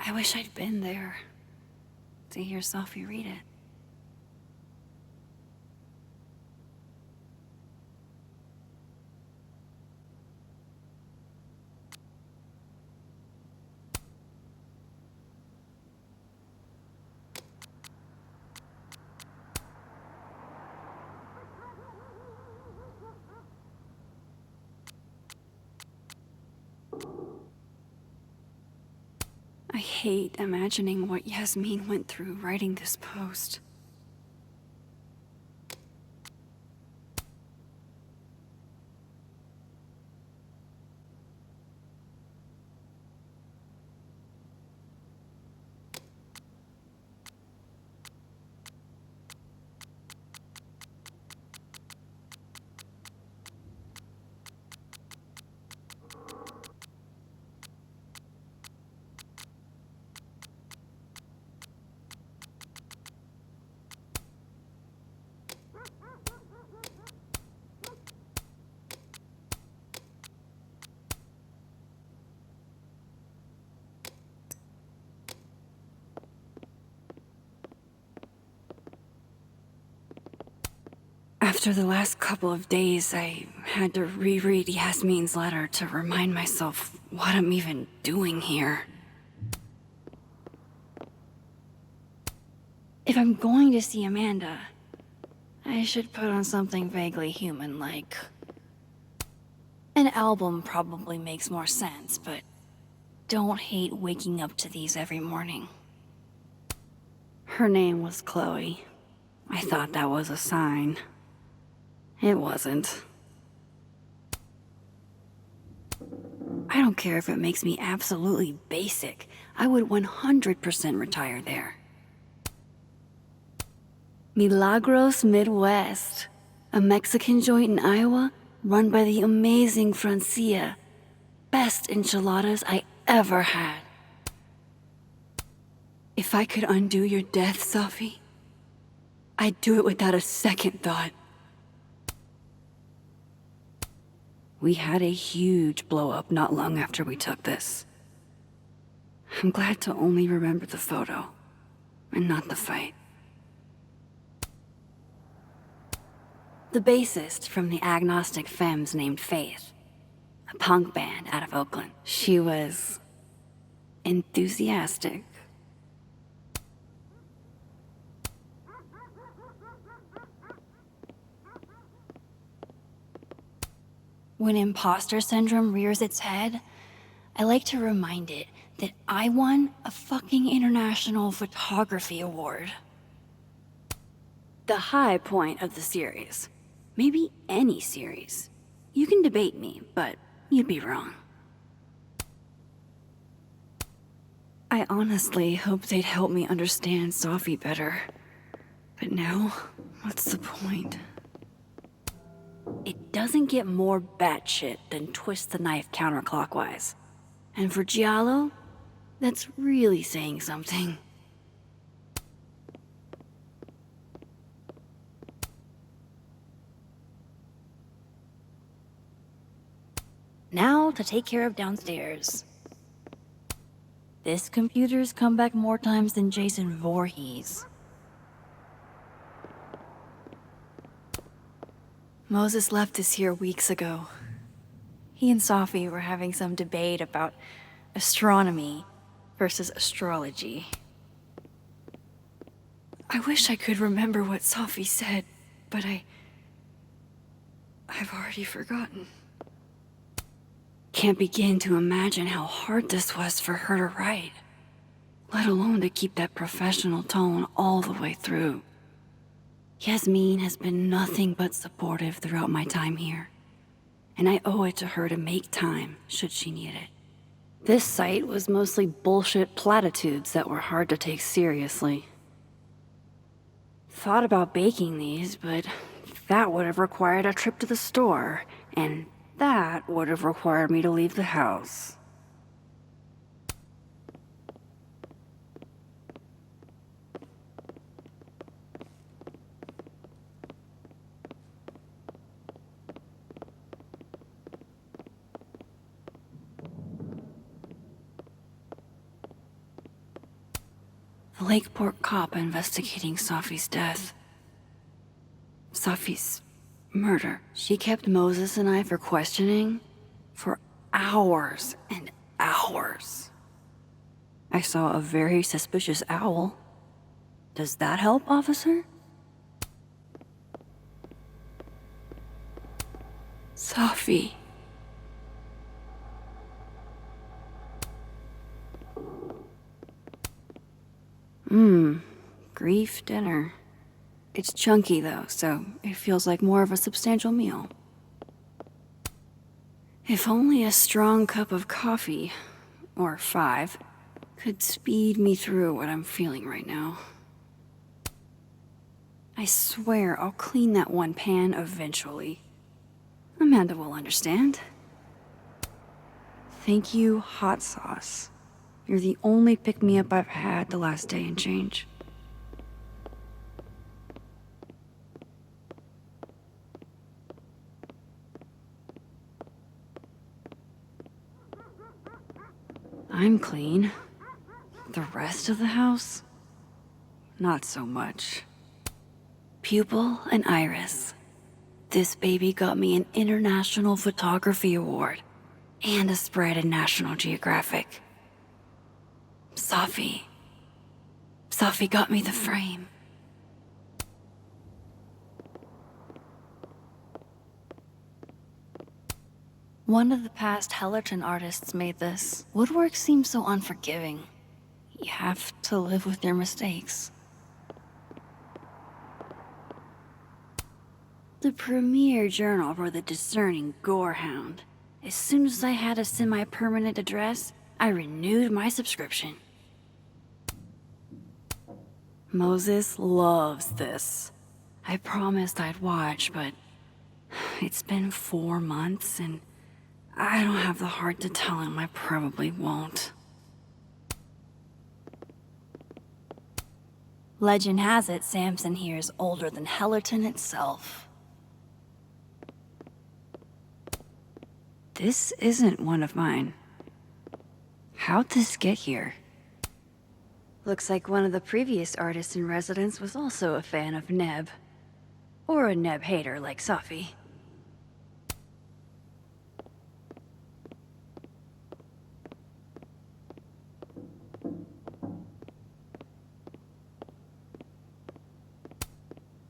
I wish I'd been there to hear Sophie read it. I hate imagining what Yasmin went through writing this post. After the last couple of days, I had to reread Yasmin's letter to remind myself what I'm even doing here. If I'm going to see Amanda, I should put on something vaguely human-like. An album probably makes more sense, but don't hate waking up to these every morning. Her name was Chloe. I thought that was a sign. It wasn't. I don't care if it makes me absolutely basic. I would 100% retire there. Milagros Midwest, a Mexican joint in Iowa run by the amazing Francia. Best enchiladas I ever had. If I could undo your death, Sophie, I'd do it without a second thought. We had a huge blow-up not long after we took this. I'm glad to only remember the photo, and not the fight. The bassist from the agnostic femmes named Faith, a punk band out of Oakland. She was enthusiastic. When imposter syndrome rears its head, I like to remind it that I won a fucking international photography award. The high point of the series. Maybe any series. You can debate me, but you'd be wrong. I honestly hoped they'd help me understand Sophie better. But now, what's the point? It doesn't get more batshit than twist the knife counterclockwise. And for Giallo, that's really saying something. Now to take care of downstairs. This computer's come back more times than Jason Voorhees. Moses left this here weeks ago. He and Sophie were having some debate about astronomy versus astrology. I wish I could remember what Sophie said, but I've already forgotten. Can't begin to imagine how hard this was for her to write, let alone to keep that professional tone all the way through. Yasmin has been nothing but supportive throughout my time here, and I owe it to her to make time should she need it. This site was mostly bullshit platitudes that were hard to take seriously. Thought about baking these, but that would have required a trip to the store, and that would have required me to leave the house. The Lakeport cop investigating Safi's death. Safi's murder. She kept Moses and I for questioning for hours and hours. I saw a very suspicious owl. Does that help, officer? Safi. Grief dinner. It's chunky though, so it feels like more of a substantial meal. If only a strong cup of coffee, or 5, could speed me through what I'm feeling right now. I swear I'll clean that one pan eventually. Amanda will understand. Thank you, hot sauce. You're the only pick-me-up I've had the last day and change. I'm clean. The rest of the house? Not so much. Pupil and Iris. This baby got me an International Photography Award and a spread in National Geographic. Safi got me the frame. One of the past Hellerton artists made this. Woodwork seems so unforgiving. You have to live with your mistakes. The premier journal for the discerning gorehound. As soon as I had a semi-permanent address, I renewed my subscription. Moses loves this. I promised I'd watch, but it's been 4 months and I don't have the heart to tell him I probably won't. Legend has it Samson here is older than Hellerton itself. This isn't one of mine. How'd this get here? Looks like one of the previous artists in residence was also a fan of Neb. Or a Neb hater like Safi.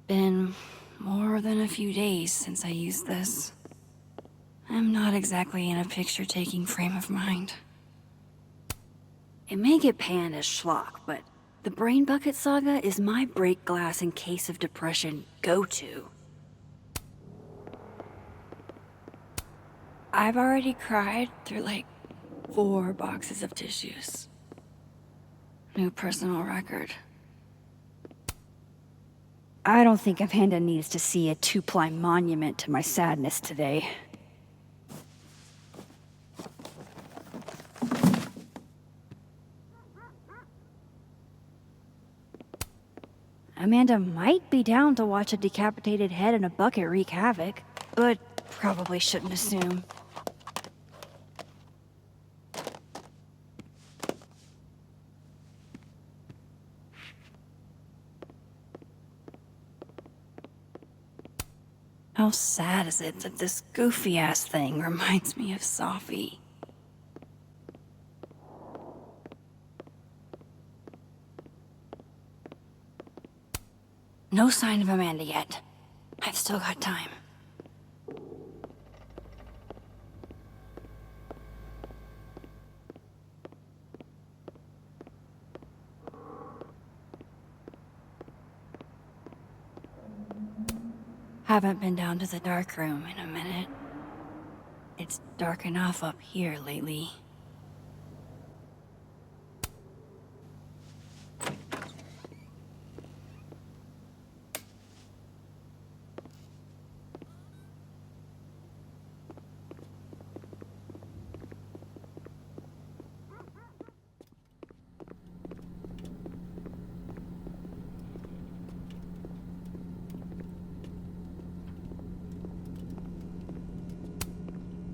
Been more than a few days since I used this. I'm not exactly in a picture-taking frame of mind. It may get panned as schlock, but the Brain Bucket Saga is my break glass in case of depression go-to. I've already cried through like 4 boxes of tissues. New personal record. I don't think Amanda needs to see a 2-ply monument to my sadness today. Amanda might be down to watch a decapitated head in a bucket wreak havoc, but probably shouldn't assume. How sad is it that this goofy-ass thing reminds me of Safi? No sign of Amanda yet. I've still got time. Haven't been down to the dark room in a minute. It's dark enough up here lately.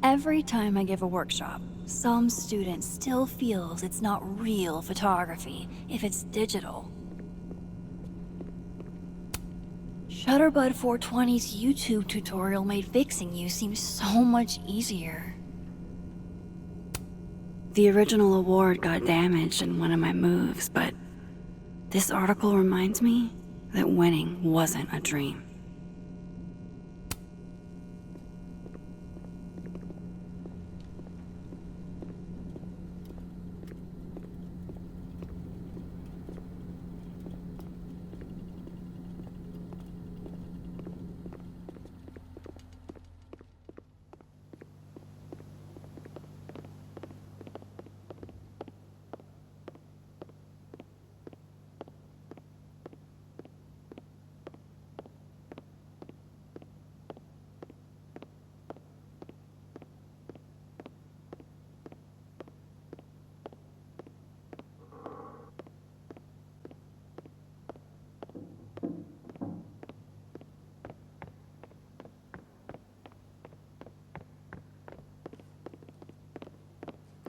Every time I give a workshop, Some student still feels it's not real photography if it's digital. Shutterbud 420's YouTube tutorial made fixing you seem so much easier. The original award got damaged in one of my moves, but this article reminds me that winning wasn't a dream.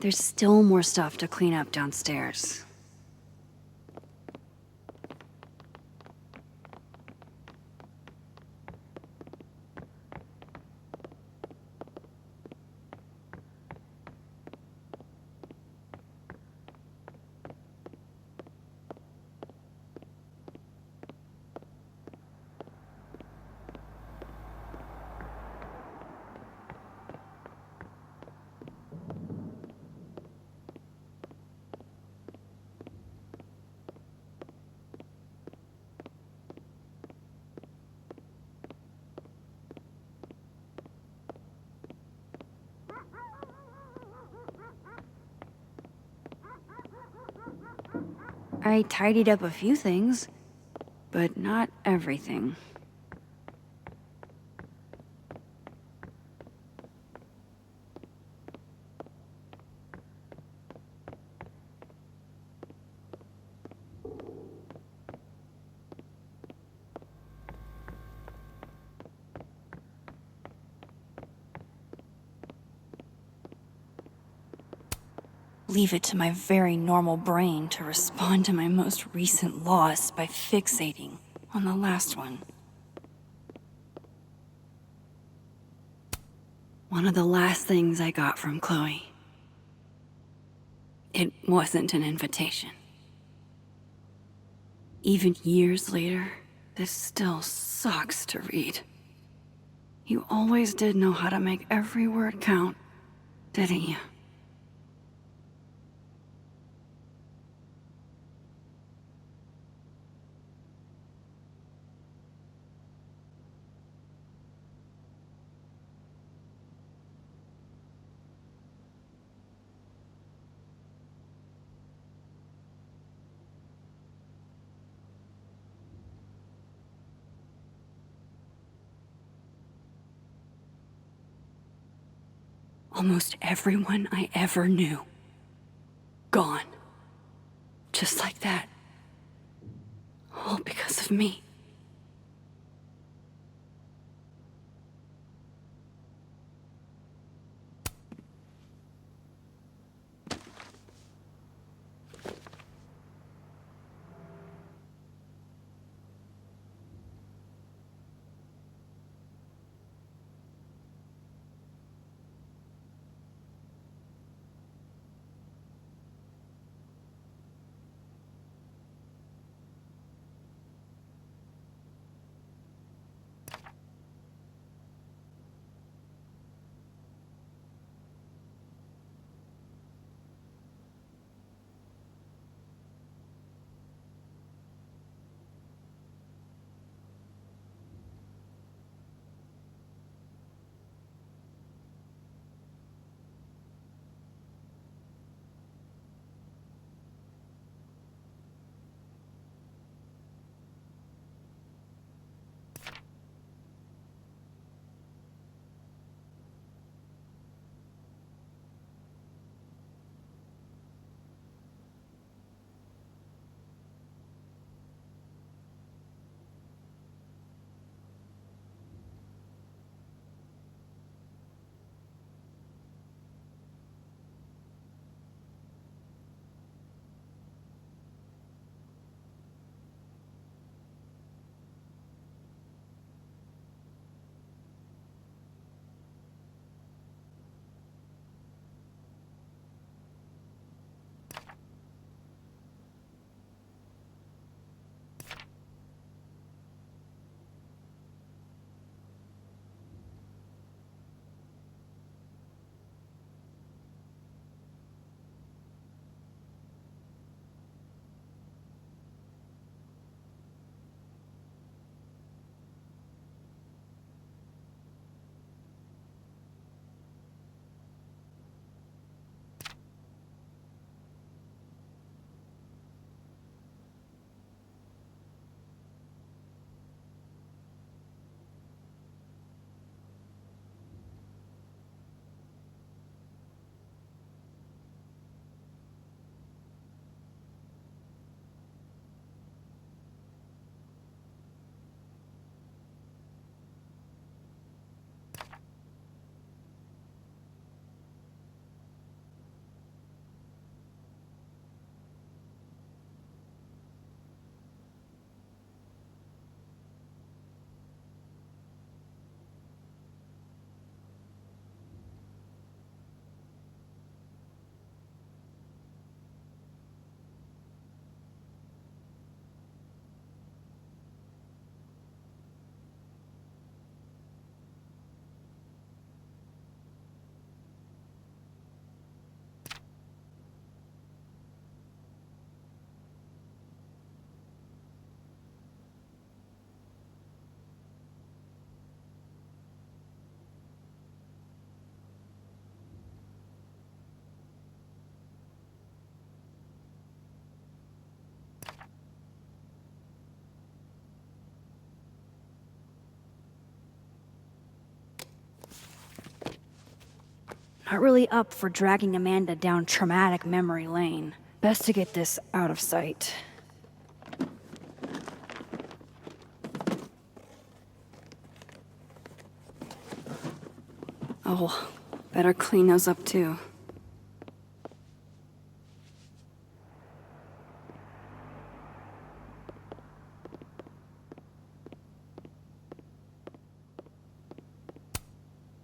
There's still more stuff to clean up downstairs. I tidied up a few things, but not everything. Leave it to my very normal brain to respond to my most recent loss by fixating on the last one. One of the last things I got from Chloe. It wasn't an invitation. Even years later, this still sucks to read. You always did know how to make every word count, didn't you? Almost everyone I ever knew. Gone. Just like that. All because of me. Not really up for dragging Amanda down traumatic memory lane. Best to get this out of sight. Oh, better clean those up too.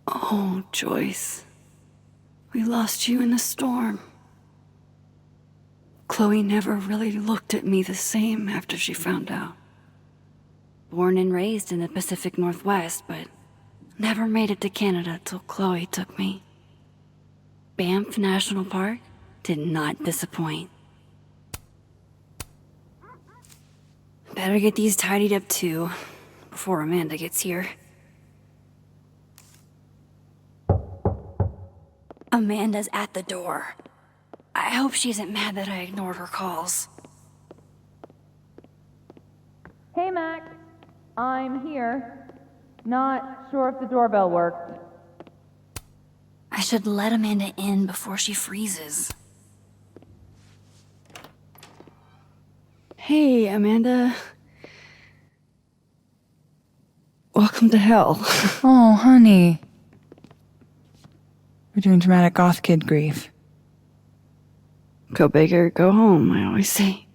Oh, Joyce. We lost you in the storm. Chloe never really looked at me the same after she found out. Born and raised in the Pacific Northwest, but never made it to Canada till Chloe took me. Banff National Park did not disappoint. Better get these tidied up too, before Amanda gets here. Amanda's at the door. I hope she isn't mad that I ignored her calls. Hey, Max. I'm here. Not sure if the doorbell worked. I should let Amanda in before she freezes. Hey, Amanda. Welcome to hell. Oh, honey. We're doing dramatic goth kid grief. Go big or go home, I always say.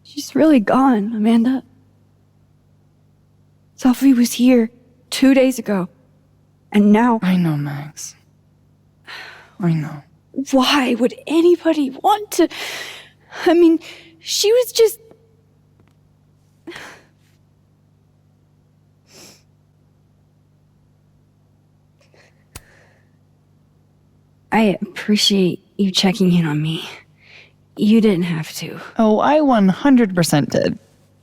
She's really gone, Amanda. Sophie was here 2 days ago. And now... I know, Max. I know. Why would anybody want to... I mean, she was just... I appreciate you checking in on me. You didn't have to. Oh, I 100% did.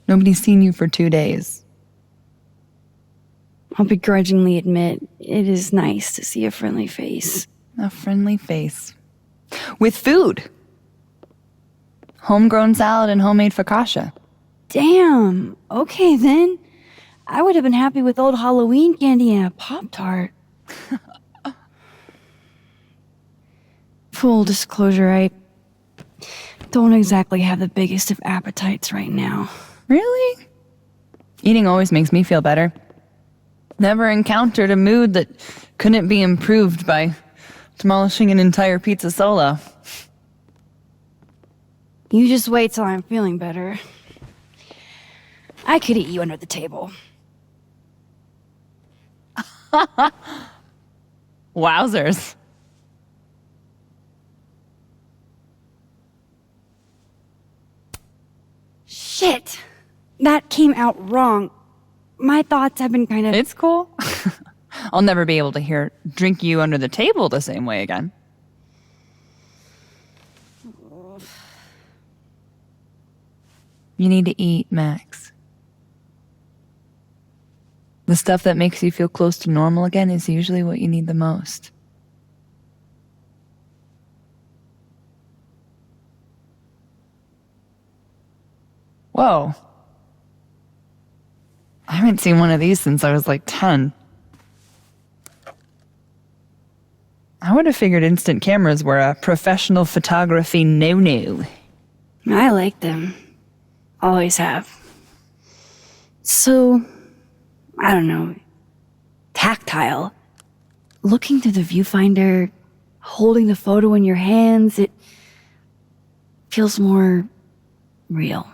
Nobody's seen you for 2 days. I'll begrudgingly admit, it is nice to see a friendly face. A friendly face. With food. Homegrown salad and homemade focaccia. Damn, okay then. I would have been happy with old Halloween candy and a Pop-Tart. Full disclosure, I don't exactly have the biggest of appetites right now. Really? Eating always makes me feel better. Never encountered a mood that couldn't be improved by demolishing an entire pizza solo. You just wait till I'm feeling better. I could eat you under the table. Wowzers. Shit! That came out wrong. My thoughts have been kind of... It's cool. I'll never be able to drink you under the table the same way again. You need to eat, Max. The stuff that makes you feel close to normal again is usually what you need the most. Whoa. I haven't seen one of these since I was like 10. I would have figured instant cameras were a professional photography no-no. I like them. Always have. So, I don't know, tactile. Looking through the viewfinder, holding the photo in your hands, it feels more real.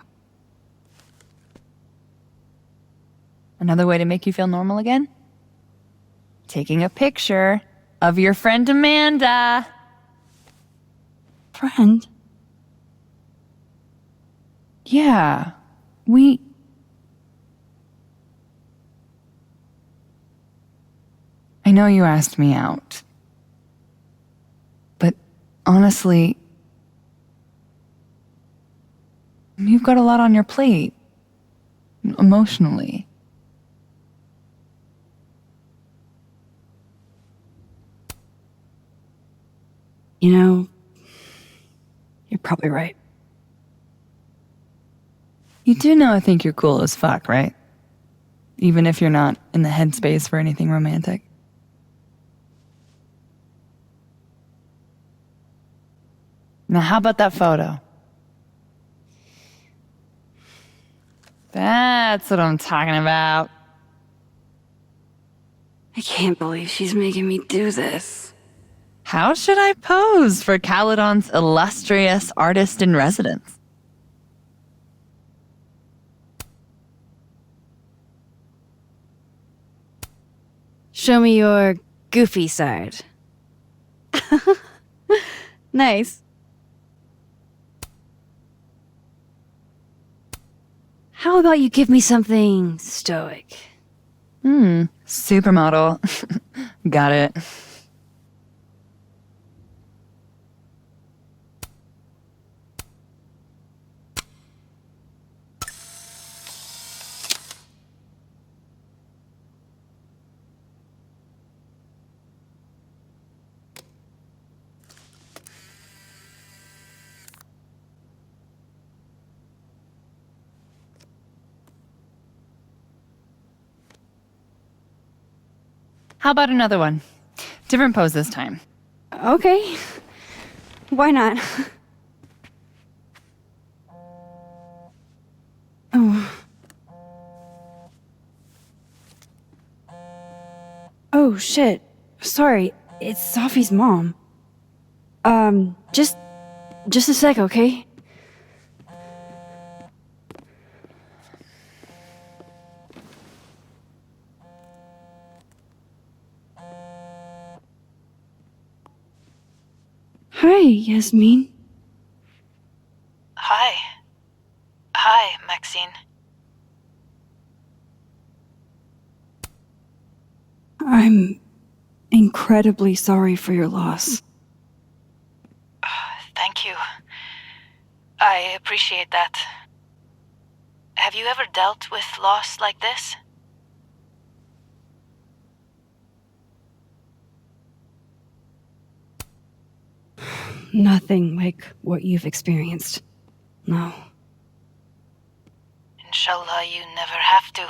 Another way to make you feel normal again? Taking a picture of your friend Amanda. Friend? Yeah, I know you asked me out. But honestly, you've got a lot on your plate. Emotionally. You know, you're probably right. You do know I think you're cool as fuck, right? Even if you're not in the headspace for anything romantic. Now, how about that photo? That's what I'm talking about. I can't believe she's making me do this. How should I pose for Caledon's illustrious artist in residence? Show me your goofy side. Nice. How about you give me something stoic? Supermodel. Got it. How about another one? Different pose this time. Okay. Why not? Oh. Oh, shit. Sorry. It's Sophie's mom. Just a sec, okay? Hi, Yasmin. Hi, Maxine. I'm incredibly sorry for your loss. Thank you. I appreciate that. Have you ever dealt with loss like this? Nothing like what you've experienced. No. Inshallah, you never have to.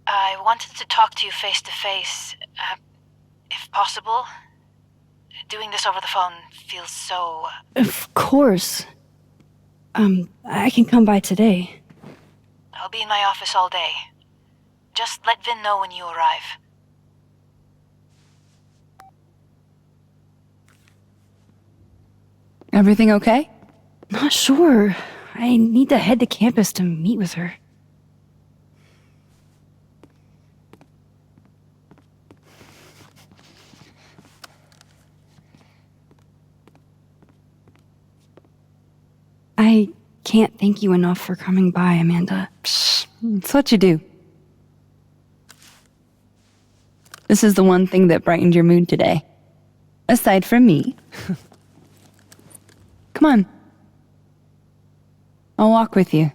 I wanted to talk to you face to face, if possible. Doing this over the phone feels so... Of course. I can come by today. I'll be in my office all day. Just let Vin know when you arrive. Everything okay? Not sure. I need to head to campus to meet with her. I can't thank you enough for coming by, Amanda. Psh, it's what you do. This is the one thing that brightened your mood today. Aside from me. Come on. I'll walk with you.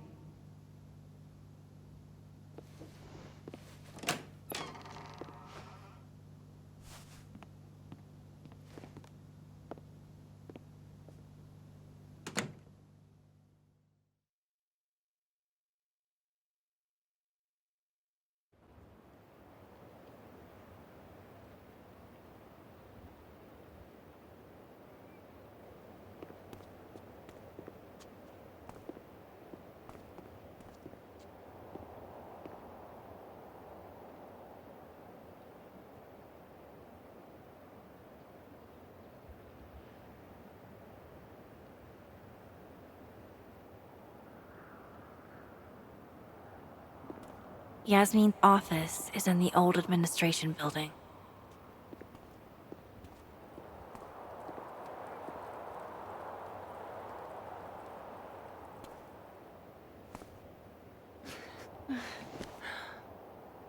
Yasmin's office is in the old administration building.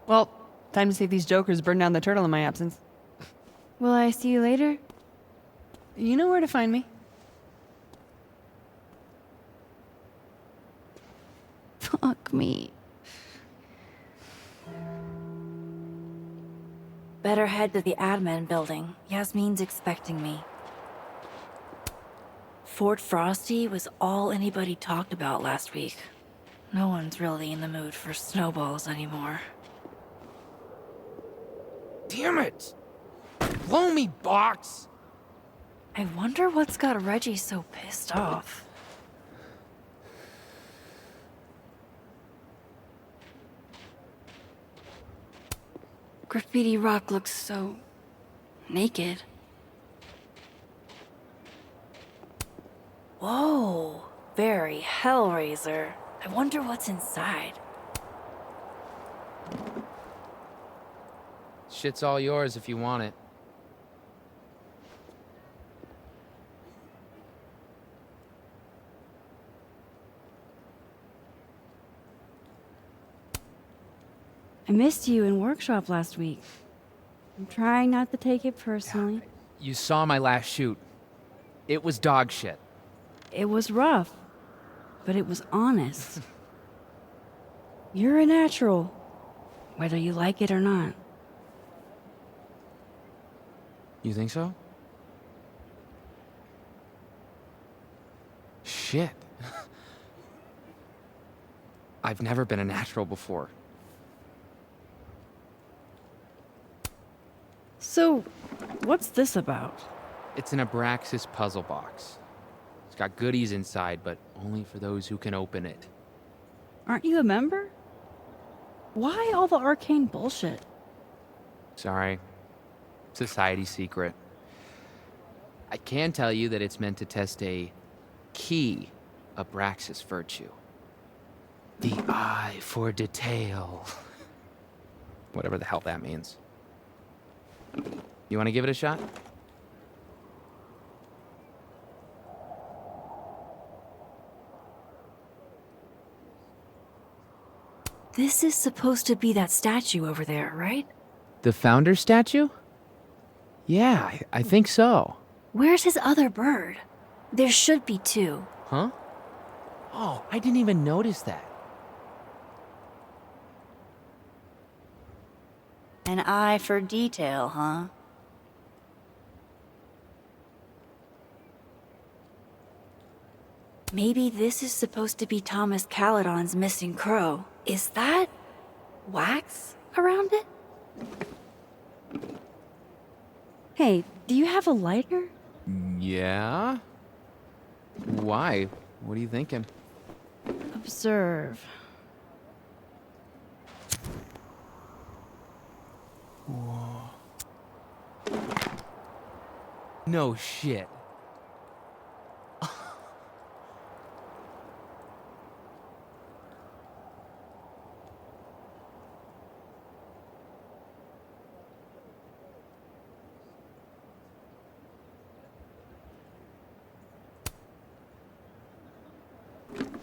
Well, time to see if these jokers burn down the turtle in my absence. Will I see you later? You know where to find me. Fuck me. Better head to the admin building. Yasmin's expecting me. Fort Frosty was all anybody talked about last week. No one's really in the mood for snowballs anymore. Damn it! Blow me, box! I wonder what's got Reggie so pissed off. Graffiti Rock looks so naked. Whoa, very Hellraiser. I wonder what's inside. Shit's all yours if you want it. I missed you in workshop last week. I'm trying not to take it personally. You saw my last shoot. It was dog shit. It was rough, but it was honest. You're a natural, whether you like it or not. You think so? Shit. I've never been a natural before. So, what's this about? It's an Abraxas puzzle box. It's got goodies inside, but only for those who can open it. Aren't you a member? Why all the arcane bullshit? Sorry. Society secret. I can tell you that it's meant to test a key Abraxas virtue. The eye for detail. Whatever the hell that means. You want to give it a shot? This is supposed to be that statue over there, right? The founder statue? Yeah, I think so. Where's his other bird? There should be two. Huh? Oh, I didn't even notice that. An eye for detail, huh? Maybe this is supposed to be Thomas Caledon's missing crow. Is that wax around it? Hey, do you have a lighter? Yeah? Why? What are you thinking? Observe. No shit.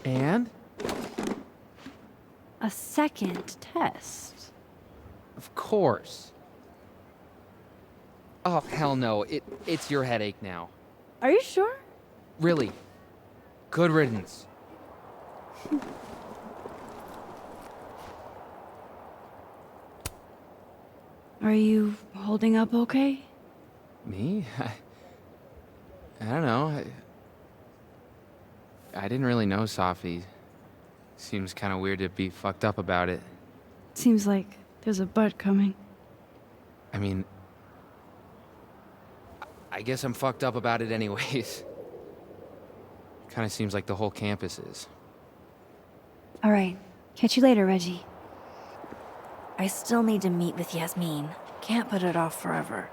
And? A second test. Of course. Oh, hell no. It's your headache now. Are you sure? Really. Good riddance. Are you holding up okay? Me? I don't know. I didn't really know Safi. Seems kind of weird to be fucked up about it. Seems like there's a but coming. I mean, I guess I'm fucked up about it anyways. Kind of seems like the whole campus is. All right. Catch you later, Reggie. I still need to meet with Yasmin. Can't put it off forever.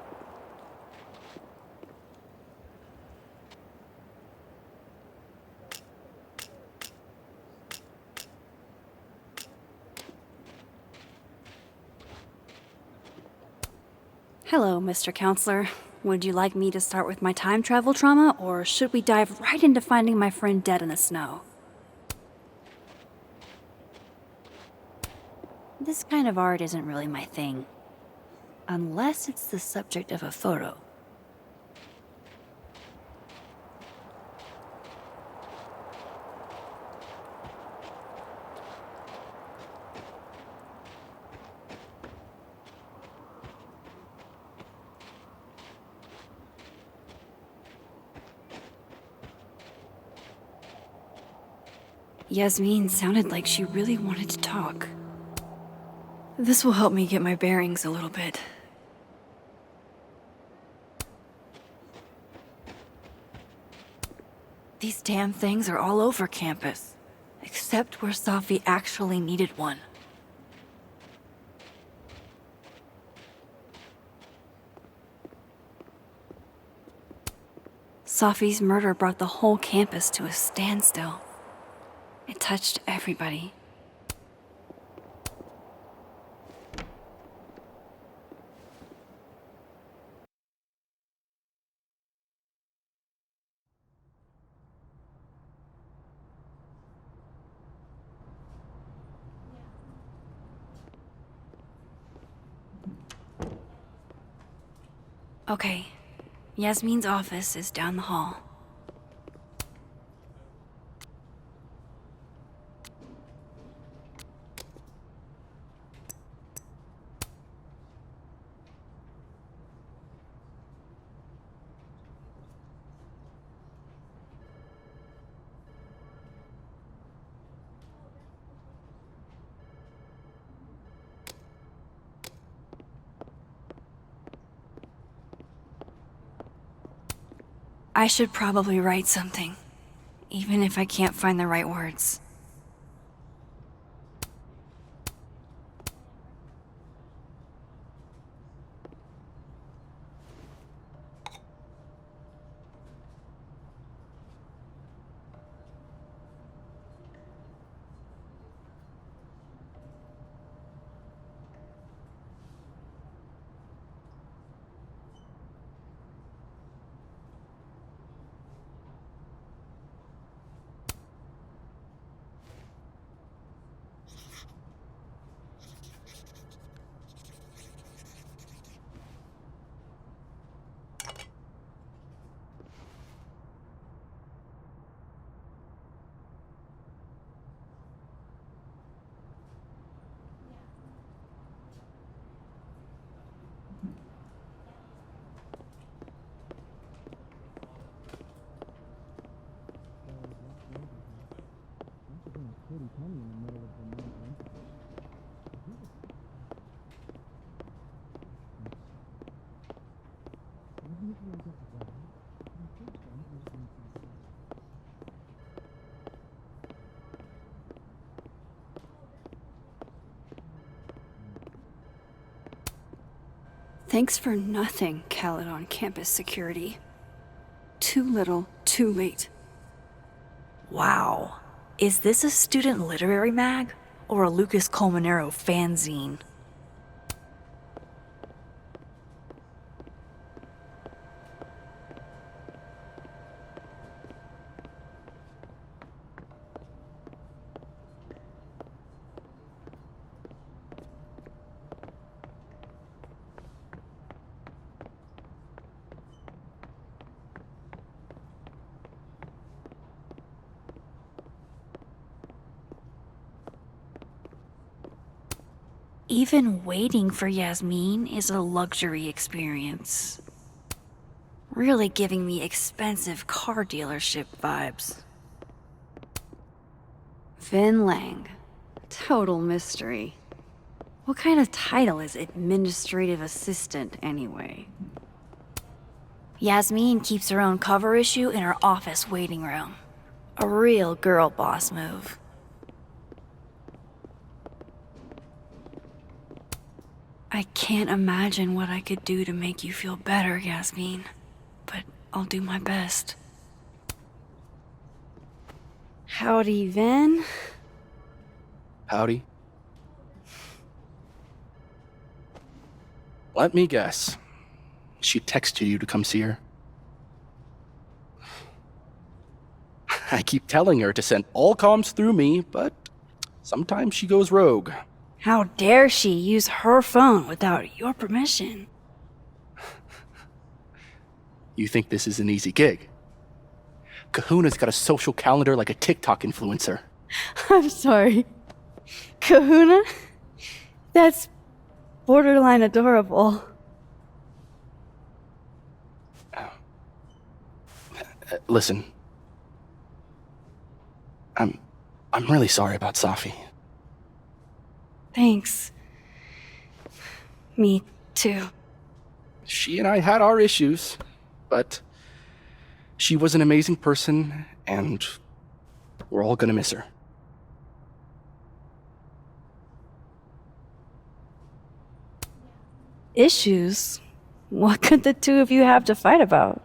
Hello, Mr. Counselor. Would you like me to start with my time travel trauma, or should we dive right into finding my friend dead in the snow? This kind of art isn't really my thing. Unless it's the subject of a photo. Yasmin sounded like she really wanted to talk. This will help me get my bearings a little bit. These damn things are all over campus, except where Safi actually needed one. Safi's murder brought the whole campus to a standstill. It touched everybody. Okay, Yasmin's office is down the hall. I should probably write something, even if I can't find the right words. Thanks for nothing, Caledon campus security. Too little, too late. Wow. Is this a student literary mag? Or a Lucas Colmenero fanzine? Even waiting for Yasmin is a luxury experience. Really giving me expensive car dealership vibes. Vin Lang. Total mystery. What kind of title is administrative assistant, anyway? Yasmin keeps her own cover issue in her office waiting room. A real girl boss move. I can't imagine what I could do to make you feel better, Yasmin, but I'll do my best. Howdy, Vin. Howdy. Let me guess. She texted you to come see her? I keep telling her to send all comms through me, but sometimes she goes rogue. How dare she use her phone without your permission? You think this is an easy gig? Kahuna's got a social calendar like a TikTok influencer. I'm sorry. Kahuna? That's borderline adorable. Listen. I'm I'm really sorry about Safi. Thanks. Me too. She and I had our issues, but she was an amazing person, and we're all gonna miss her. Issues? What could the two of you have to fight about?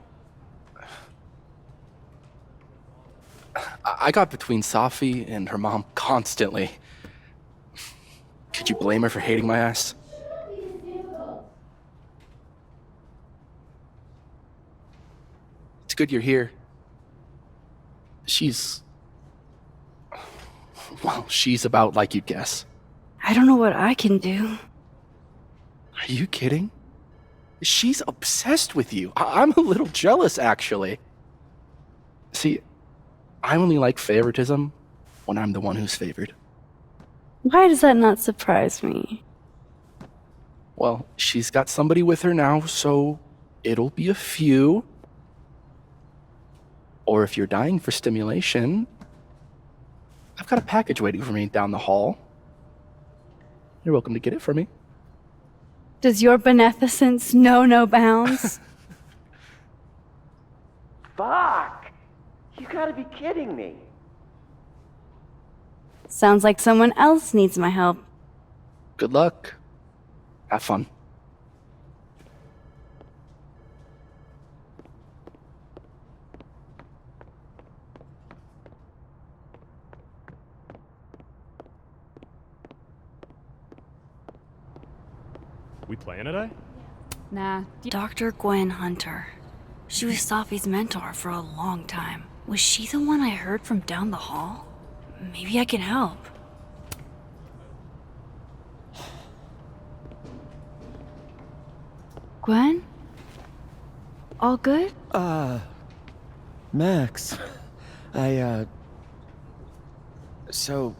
I got between Safi and her mom constantly. Could you blame her for hating my ass? It's good you're here. Well, she's about like you'd guess. I don't know what I can do. Are you kidding? She's obsessed with you. I'm a little jealous, actually. See, I only like favoritism when I'm the one who's favored. Why does that not surprise me? Well, she's got somebody with her now, so it'll be a few. Or if you're dying for stimulation, I've got a package waiting for me down the hall. You're welcome to get it for me. Does your beneficence know no bounds? Fuck! You gotta be kidding me. Sounds like someone else needs my help. Good luck. Have fun. We playing today? Nah. Dr. Gwen Hunter. She was Safi's mentor for a long time. Was she the one I heard from down the hall? Maybe I can help. Gwen? All good? Max. So...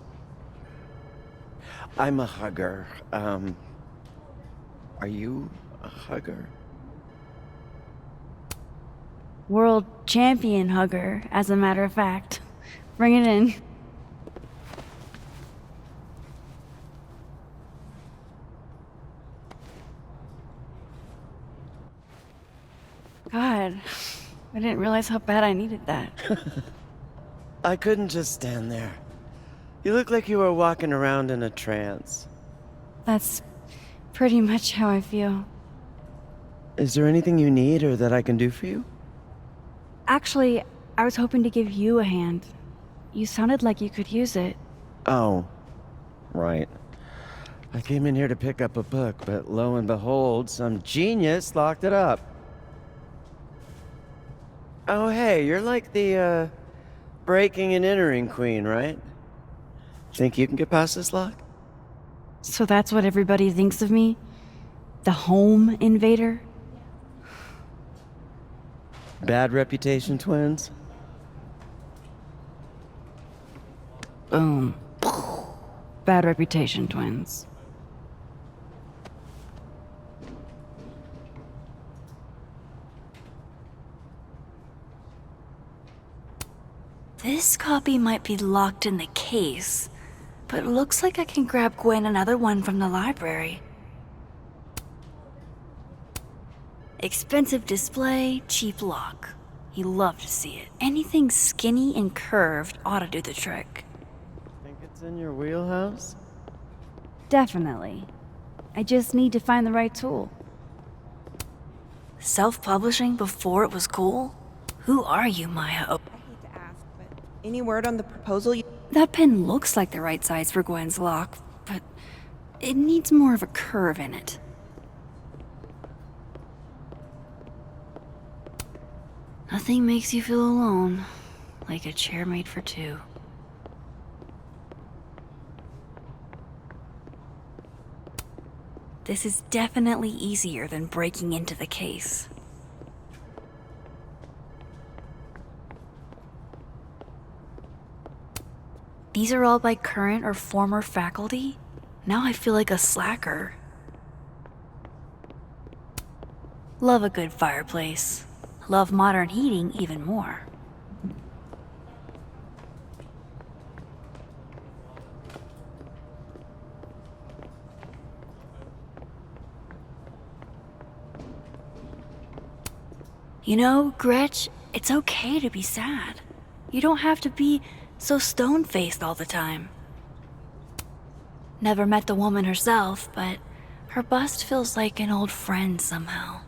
I'm a hugger. Are you a hugger? World champion hugger, as a matter of fact. Bring it in. God, I didn't realize how bad I needed that. I couldn't just stand there. You look like you were walking around in a trance. That's pretty much how I feel. Is there anything you need or that I can do for you? Actually, I was hoping to give you a hand. You sounded like you could use it. Oh, right. I came in here to pick up a book, but lo and behold, some genius locked it up. Oh, hey, you're like the, breaking and entering queen, right? Think you can get past this lock? So that's what everybody thinks of me? The home invader? Bad reputation, twins? Boom. Bad reputation, twins. This copy might be locked in the case, but it looks like I can grab Gwen another one from the library. Expensive display, cheap lock. You love to see it. Anything skinny and curved ought to do the trick. Think it's in your wheelhouse? Definitely. I just need to find the right tool. Self-publishing before it was cool? Who are you, Maya? I hate to ask, but any word on the proposal you... That pen looks like the right size for Gwen's lock, but it needs more of a curve in it. Nothing makes you feel alone like a chair made for two. This is definitely easier than breaking into the case. These are all by current or former faculty? Now I feel like a slacker. Love a good fireplace. Love modern heating even more. You know, Gretch, it's okay to be sad. You don't have to be so stone-faced all the time. Never met the woman herself, but her bust feels like an old friend somehow.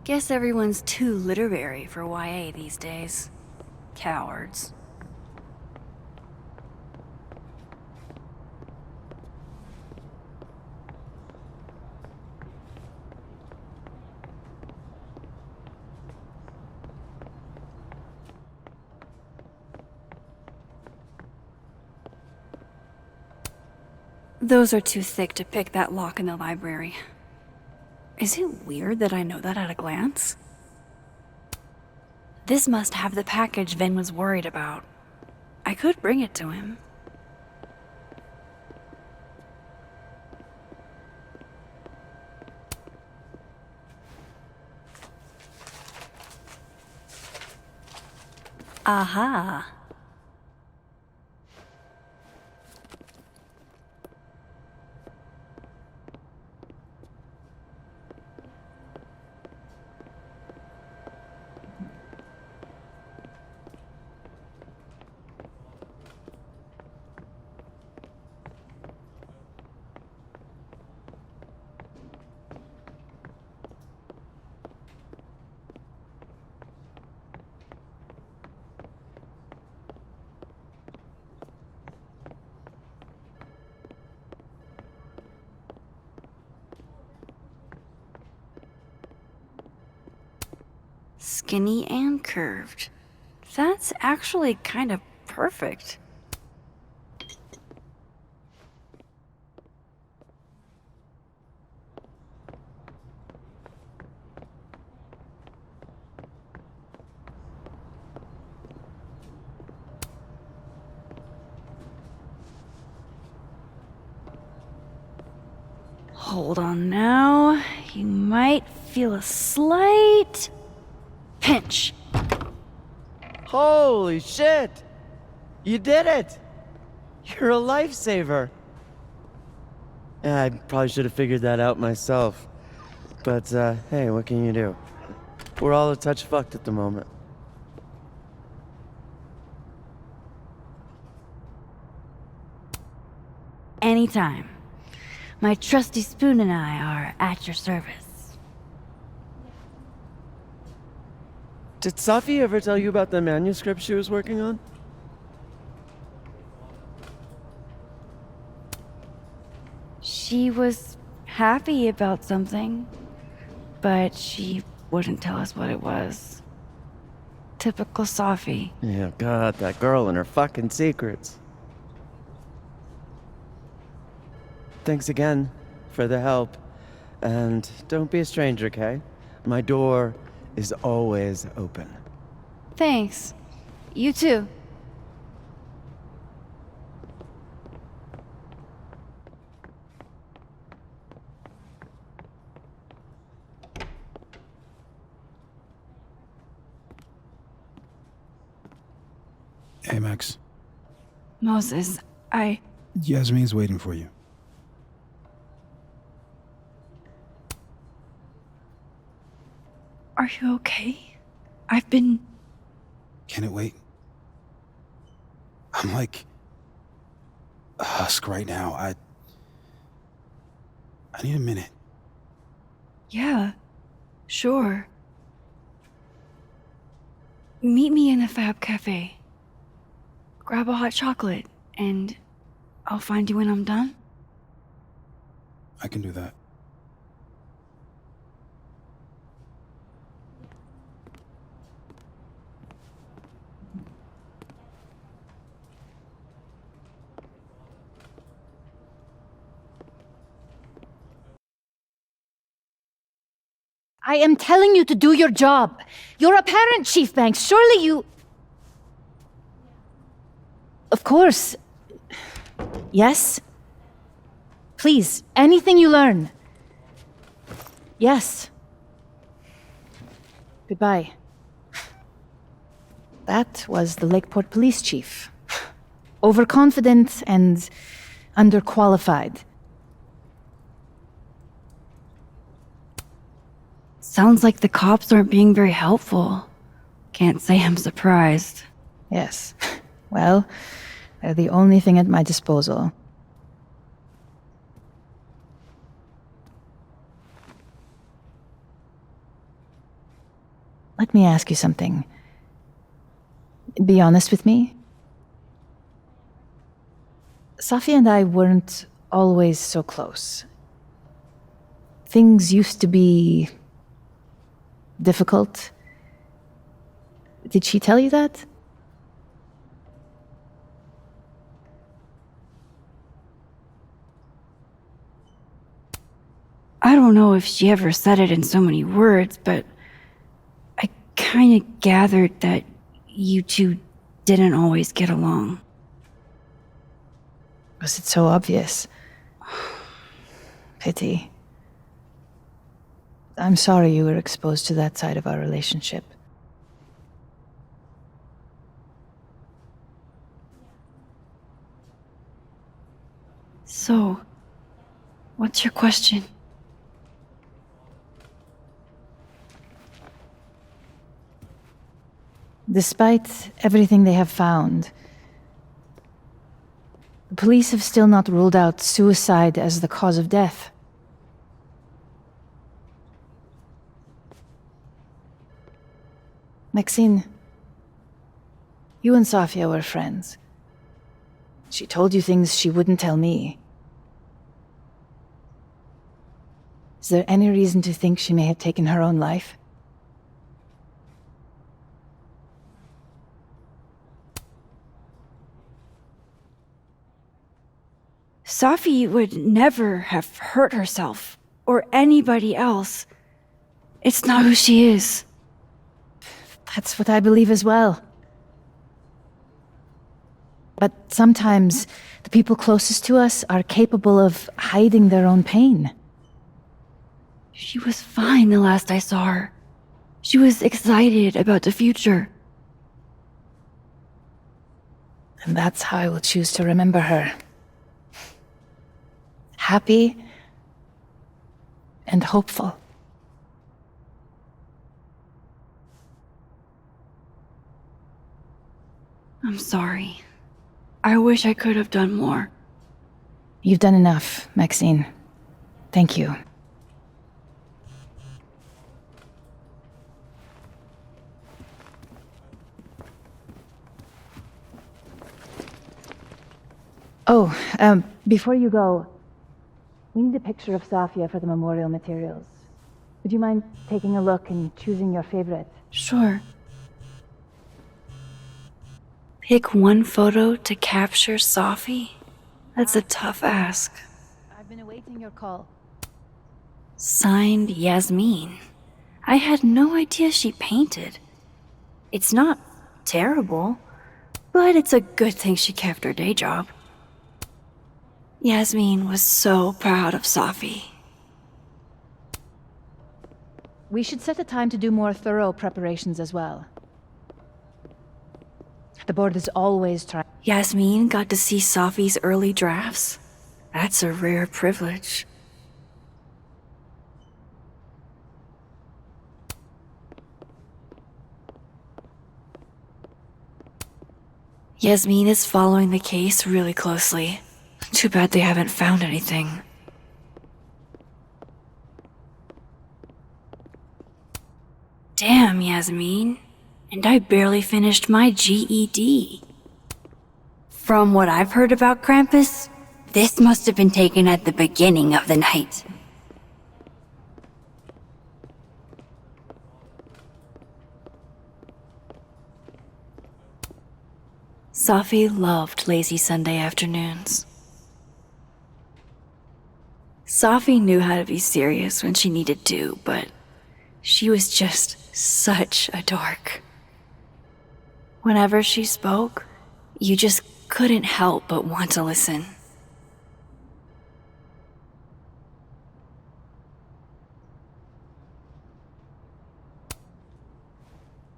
Guess everyone's too literary for YA these days. Cowards. Those are too thick to pick that lock in the library. Is it weird that I know that at a glance? This must have the package Ven was worried about. I could bring it to him. Aha. Skinny and curved. That's actually kind of perfect. Hold on now. You might feel a slight pinch. Holy shit! You did it! You're a lifesaver! Yeah, I probably should have figured that out myself. But, hey, what can you do? We're all a touch fucked at the moment. Anytime. My trusty spoon and I are at your service. Did Safi ever tell you about the manuscript she was working on? She was happy about something, but she wouldn't tell us what it was. Typical Safi. Yeah, God, that girl and her fucking secrets. Thanks again for the help. And don't be a stranger, okay? My door is always open. Thanks. You too. Hey, Max. Moses, Yasmin's waiting for you. Are you okay? I've been... Can it wait? I'm like a husk right now. I need a minute. Yeah, sure. Meet me in the Fab Cafe. Grab a hot chocolate, and I'll find you when I'm done. I can do that. I am telling you to do your job. You're a parent, Chief Banks. Surely you... Of course. Yes? Please, anything you learn. Yes. Goodbye. That was the Lakeport Police Chief. Overconfident and underqualified. Sounds like the cops aren't being very helpful. Can't say I'm surprised. Yes. Well, they're the only thing at my disposal. Let me ask you something. Be honest with me. Safi and I weren't always so close. Things used to be difficult. Did she tell you that? I don't know if she ever said it in so many words, but I kind of gathered that you two didn't always get along. Was it so obvious? Pity. I'm sorry you were exposed to that side of our relationship. So, what's your question? Despite everything they have found, the police have still not ruled out suicide as the cause of death. Maxine, you and Safia were friends. She told you things she wouldn't tell me. Is there any reason to think she may have taken her own life? Safi would never have hurt herself, or anybody else. It's not who she is. That's what I believe as well. But sometimes the people closest to us are capable of hiding their own pain. She was fine the last I saw her. She was excited about the future. And that's how I will choose to remember her. Happy and hopeful. I'm sorry. I wish I could have done more. You've done enough, Maxine. Thank you. Oh, before you go, we need a picture of Safia for the memorial materials. Would you mind taking a look and choosing your favorite? Sure. Pick one photo to capture Safi? That's a tough ask. I've been awaiting your call. Signed, Yasmin. I had no idea she painted. It's not terrible, but it's a good thing she kept her day job. Yasmin was so proud of Safi. We should set a time to do more thorough preparations as well. The board is always trying. Yasmin got to see Safi's early drafts. That's a rare privilege. Yasmin is following the case really closely. Too bad they haven't found anything. Damn, Yasmin. And I barely finished my GED. From what I've heard about Krampus, this must have been taken at the beginning of the night. Safi loved lazy Sunday afternoons. Safi knew how to be serious when she needed to, but she was just such a dork. Whenever she spoke, you just couldn't help but want to listen.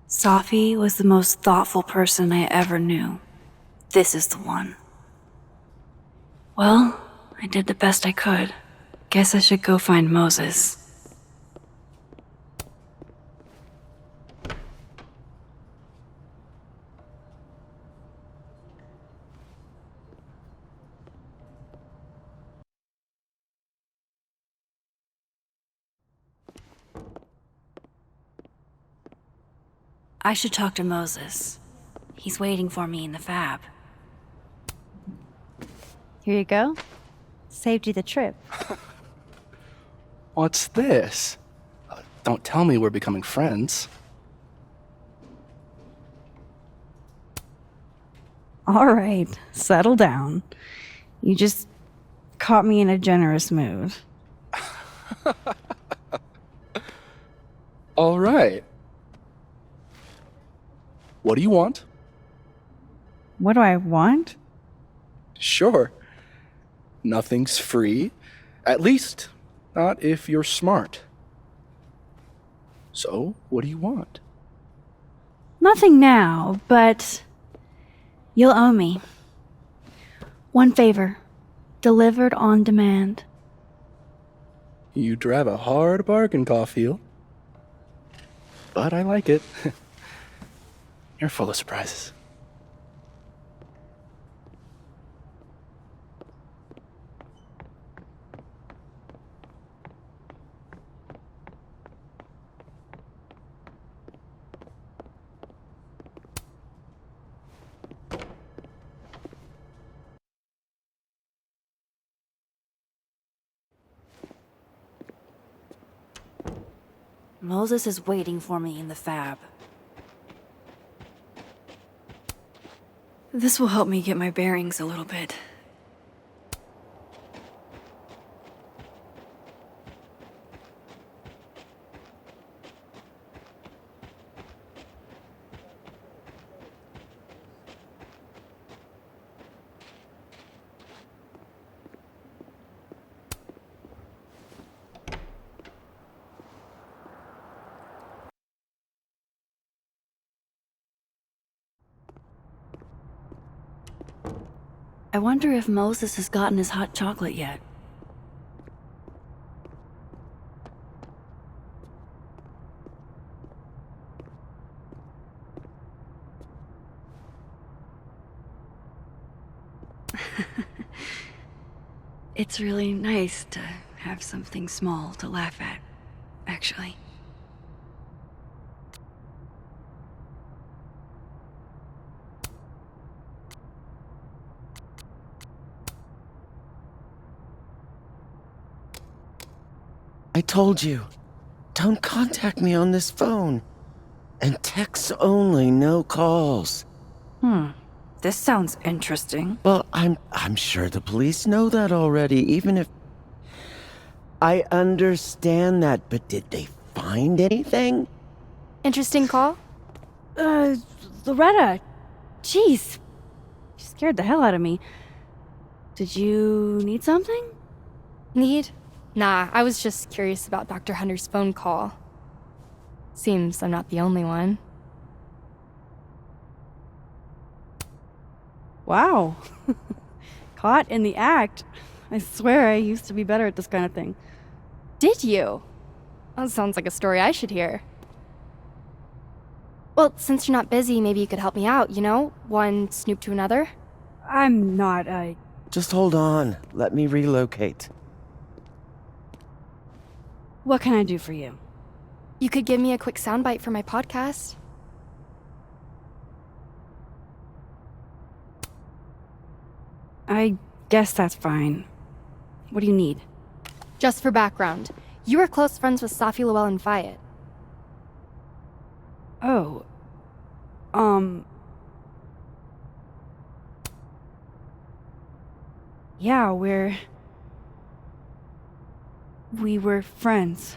Safi was the most thoughtful person I ever knew. This is the one. Well, I did the best I could. Guess I should go find Moses. I should talk to Moses. He's waiting for me in the fab. Here you go. Saved you the trip. What's this? Don't tell me we're becoming friends. All right, settle down. You just caught me in a generous mood. All right. What do you want? What do I want? Sure. Nothing's free. At least, not if you're smart. So, what do you want? Nothing now, but you'll owe me. One favor, delivered on demand. You drive a hard bargain, Caulfield. But I like it. You're full of surprises. Moses is waiting for me in the fab. This will help me get my bearings a little bit. I wonder if Moses has gotten his hot chocolate yet. It's really nice to have something small to laugh at, actually. I told you, don't contact me on this phone. And texts only, no calls. This sounds interesting. Well, I'm sure the police know that already, even if... I understand that, but did they find anything? Interesting call? Loretta, jeez. You scared the hell out of me. Did you need something? Need? Nah, I was just curious about Dr. Hunter's phone call. Seems I'm not the only one. Wow. Caught in the act. I swear I used to be better at this kind of thing. Did you? That sounds like a story I should hear. Well, since you're not busy, maybe you could help me out, you know? One snoop to another? I'm not, Just hold on. Let me relocate. What can I do for you? You could give me a quick soundbite for my podcast. I guess that's fine. What do you need? Just for background, you were close friends with Safi Lowell and Fayed. Oh. Yeah, we were friends.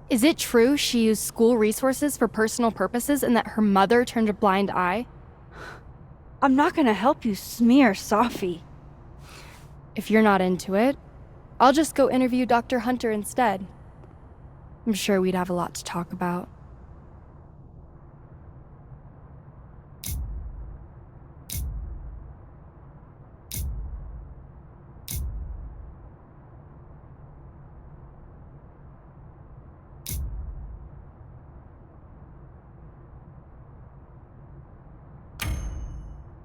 Is it true she used school resources for personal purposes and that her mother turned a blind eye? I'm not gonna help you smear Safi. If you're not into it, I'll just go interview Dr. Hunter instead. I'm sure we'd have a lot to talk about.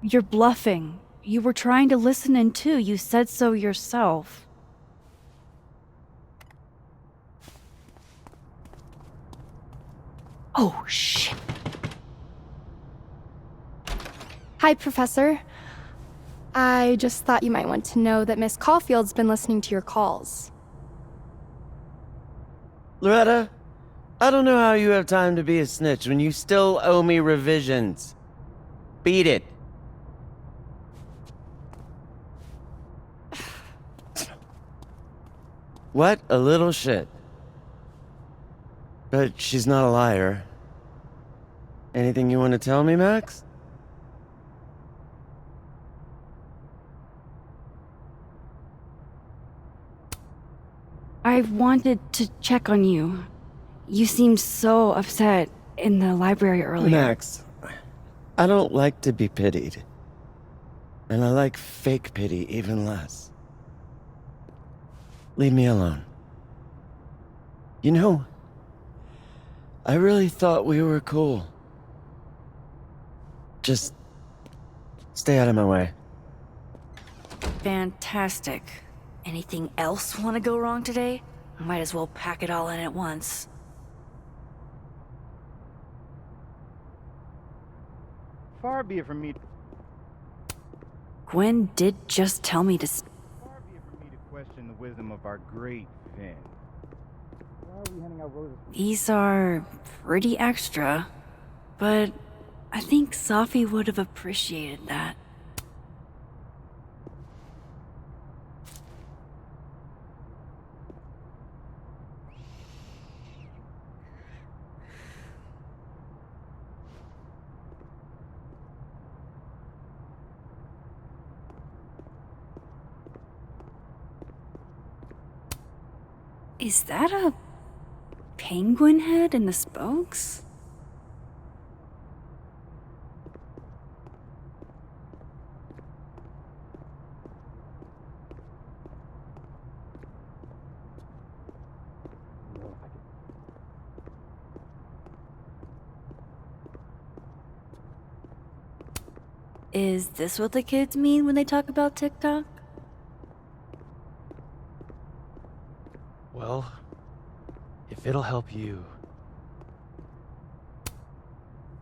You're bluffing. You were trying to listen in too. You said so yourself. Oh, shit. Hi, Professor. I just thought you might want to know that Miss Caulfield's been listening to your calls. Loretta, I don't know how you have time to be a snitch when you still owe me revisions. Beat it. What a little shit. But she's not a liar. Anything you want to tell me, Max? I wanted to check on you. You seemed so upset in the library earlier. Max, I don't like to be pitied. And I like fake pity even less. Leave me alone. You know, I really thought we were cool. Just stay out of my way. Fantastic. Anything else want to go wrong today? Might as well pack it all in at once. Far be it from me. Gwen did just tell me to. Far be it from me to question the wisdom of our great Finn. Why are we handing out roses? These are pretty extra, but I think Sophie would have appreciated that. Is that a penguin head in the spokes? Is this what the kids mean when they talk about TikTok? Well, if it'll help you.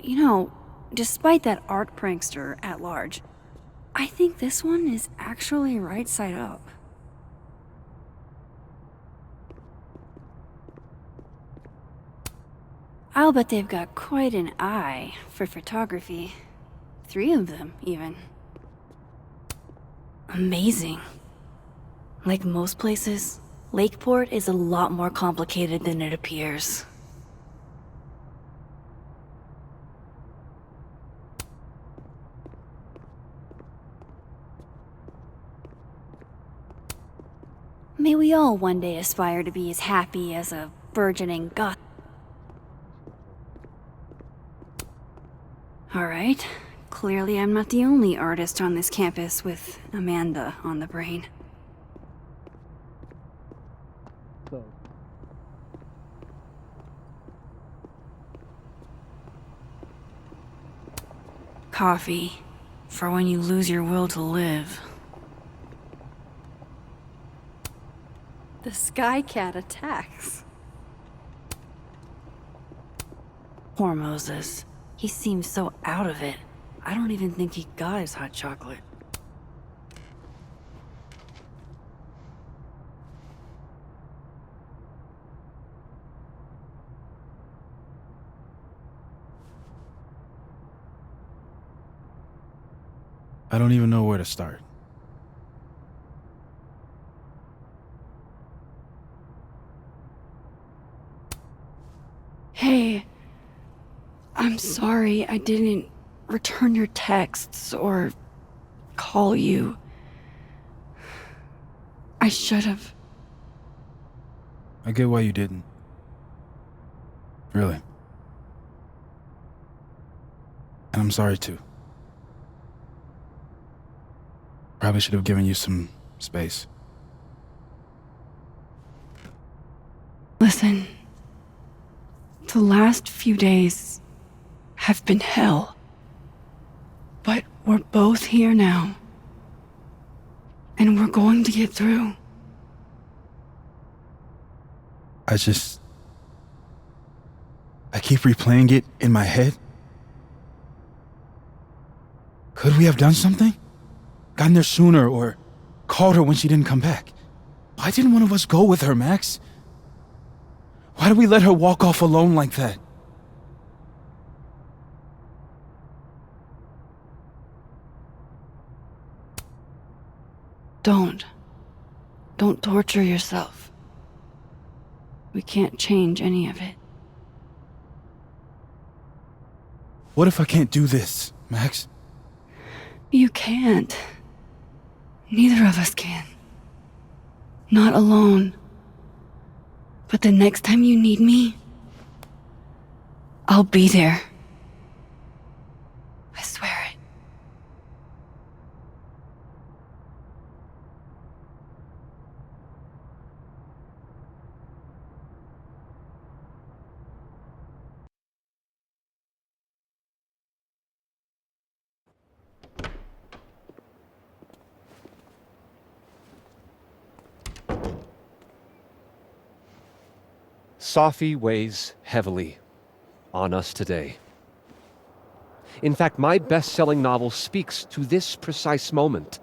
You know, despite that art prankster at large, I think this one is actually right side up. I'll bet they've got quite an eye for photography. 3 of them, even. Amazing. Like most places, Lakeport is a lot more complicated than it appears. May we all one day aspire to be as happy as a burgeoning goth. Alright, clearly I'm not the only artist on this campus with Amanda on the brain. Coffee, for when you lose your will to live. The Sky Cat attacks. Poor Moses. He seems so out of it. I don't even think he got his hot chocolate. I don't even know where to start. Hey, I'm sorry I didn't return your texts or call you. I should have. I get why you didn't. Really. And I'm sorry too. Probably should have given you some space. Listen, the last few days have been hell. But we're both here now. And we're going to get through. I keep replaying it in my head. Could we have done something? Gotten there sooner or called her when she didn't come back? Why didn't one of us go with her, Max? Why did we let her walk off alone like that? Don't. Don't torture yourself. We can't change any of it. What if I can't do this, Max? You can't. Neither of us can. Not alone. But the next time you need me, I'll be there. I swear it. Safi weighs heavily on us today. In fact, my best-selling novel speaks to this precise moment.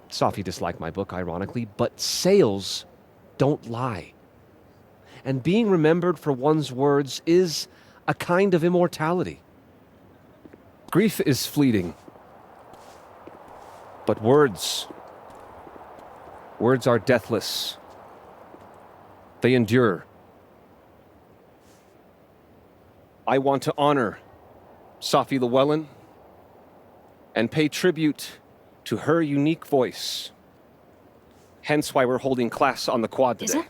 Safi disliked my book, ironically, but sales don't lie. And being remembered for one's words is a kind of immortality. Grief is fleeting, but words are deathless. They endure. I want to honor Safi Llewellyn and pay tribute to her unique voice. Hence why we're holding class on the quad today. Is that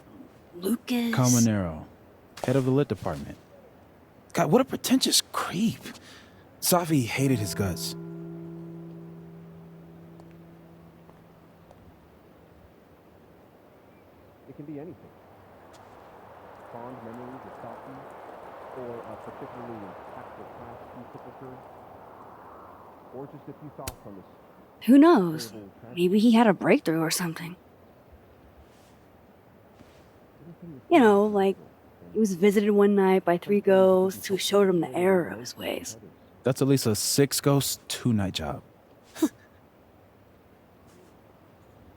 Lucas? Calmanero, head of the lit department. God, what a pretentious creep. Safi hated his guts. It can be anything. Fond memories of Safi, or a particularly impactful class he took with her, or just a few thoughts on this. Who knows? Maybe he had a breakthrough or something. You know, like he was visited one night by 3 ghosts who showed him the error of his ways. That's at least a 6 ghost, 2-night job.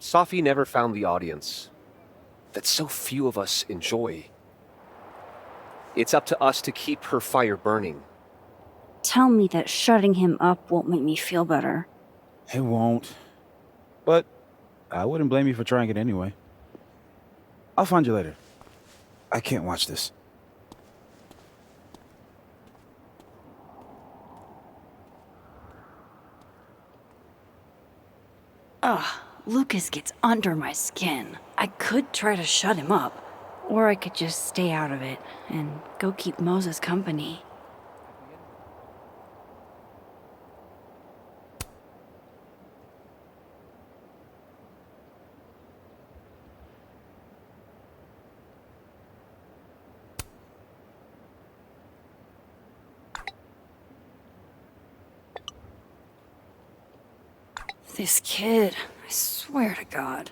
Safi never found the audience that so few of us enjoy. It's up to us to keep her fire burning. Tell me that shutting him up won't make me feel better. It won't. But I wouldn't blame you for trying it anyway. I'll find you later. I can't watch this. Ugh, Lucas gets under my skin. I could try to shut him up, or I could just stay out of it and go keep Moses company. This kid, I swear to God.